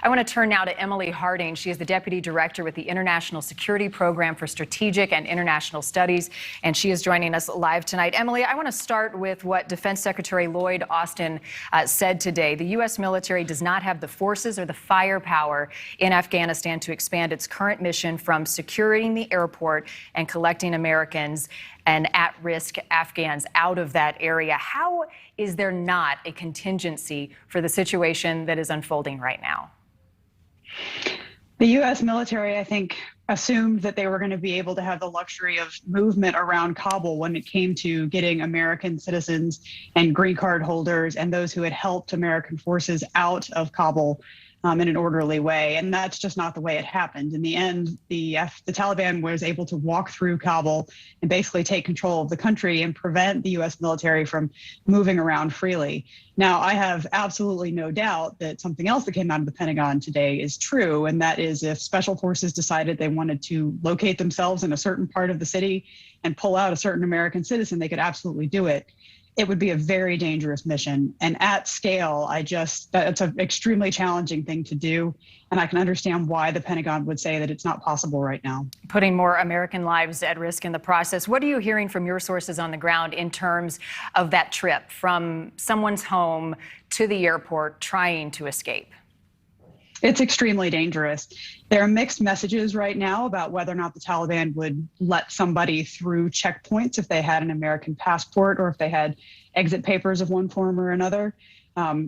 I want to turn now to Emily Harding. She is the Deputy Director with the International Security Program for Strategic and International Studies, and she is joining us live tonight. Emily, I want to start with what Defense Secretary Lloyd Austin said today. The U.S. military does not have the forces or the firepower in Afghanistan to expand its current mission from securing the airport and collecting Americans and at-risk Afghans out of that area. How is there not a contingency for the situation that is unfolding right now? The U.S. military, I think, assumed that they were going to be able to have the luxury of movement around Kabul when it came to getting American citizens and green card holders and those who had helped American forces out of Kabul in an orderly way. And that's just not the way it happened. In the end, the Taliban was able to walk through Kabul and basically take control of the country and prevent the U.S. military from moving around freely. Now, I have absolutely no doubt that something else that came out of the Pentagon today is true, and that is if special forces decided they wanted to locate themselves in a certain part of the city and pull out a certain American citizen, they could absolutely do it. It would be a very dangerous mission. And at scale, that's an extremely challenging thing to do. And I can understand why the Pentagon would say that it's not possible right now. Putting more American lives at risk in the process. What are you hearing from your sources on the ground in terms of that trip from someone's home to the airport trying to escape? It's extremely dangerous. There are mixed messages right now about whether or not the Taliban would let somebody through checkpoints if they had an American passport or if they had exit papers of one form or another.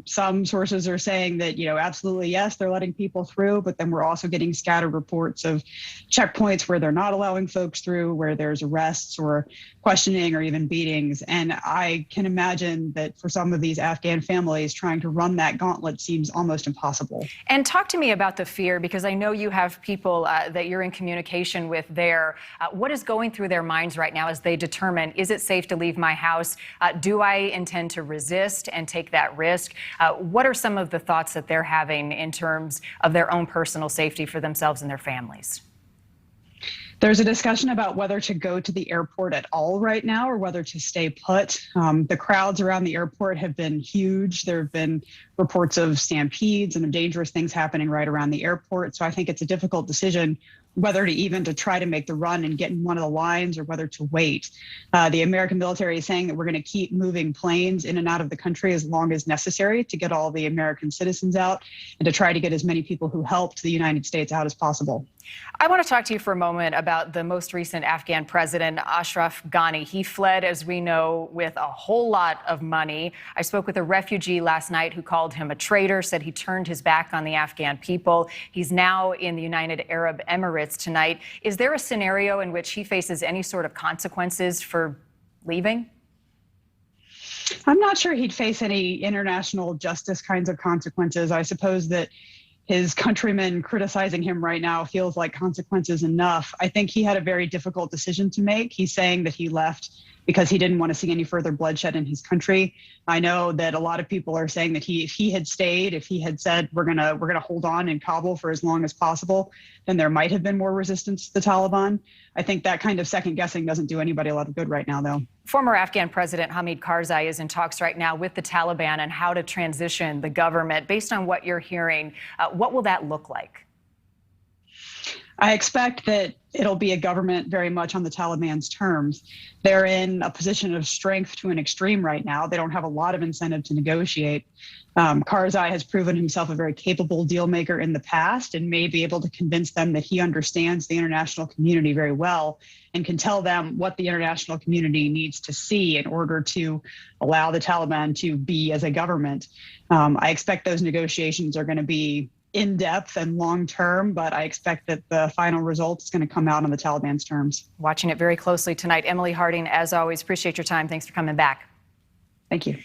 Some sources are saying that, absolutely, yes, they're letting people through, but then we're also getting scattered reports of checkpoints where they're not allowing folks through, where there's arrests or questioning or even beatings. And I can imagine that for some of these Afghan families, trying to run that gauntlet seems almost impossible. And talk to me about the fear, because I know you have people that you're in communication with there. What is going through their minds right now as they determine, is it safe to leave my house? Do I intend to resist and take that risk? What are some of the thoughts that they're having in terms of their own personal safety for themselves and their families? There's a discussion about whether to go to the airport at all right now or whether to stay put. The crowds around the airport have been huge. There have been reports of stampedes and of dangerous things happening right around the airport. So I think it's a difficult decision whether to try to make the run and get in one of the lines or whether to wait. The American military is saying that we're going to keep moving planes in and out of the country as long as necessary to get all the American citizens out and to try to get as many people who helped the United States out as possible. I want to talk to you for a moment about the most recent Afghan president, Ashraf Ghani. He fled, as we know, with a whole lot of money. I spoke with a refugee last night who called him a traitor, said he turned his back on the Afghan people. He's now in the United Arab Emirates tonight. Is there a scenario in which he faces any sort of consequences for leaving? I'm not sure he'd face any international justice kinds of consequences. I suppose that his countrymen criticizing him right now feels like consequences enough. I think he had a very difficult decision to make. He's saying that he left because he didn't want to see any further bloodshed in his country. I know that a lot of people are saying that if he had stayed, if he had said we're gonna hold on in Kabul for as long as possible, then there might have been more resistance to the Taliban. I think that kind of second guessing doesn't do anybody a lot of good right now, though. Former Afghan President Hamid Karzai is in talks right now with the Taliban on how to transition the government. Based on what you're hearing, what will that look like? I expect that it'll be a government very much on the Taliban's terms. They're in a position of strength to an extreme right now. They don't have a lot of incentive to negotiate. Karzai has proven himself a very capable deal maker in the past and may be able to convince them that he understands the international community very well and can tell them what the international community needs to see in order to allow the Taliban to be as a government. I expect those negotiations are going to be in-depth and long-term, but I expect that the final result is going to come out on the Taliban's terms. Watching it very closely tonight. Emily Harding, as always, appreciate your time. Thanks for coming back. Thank you.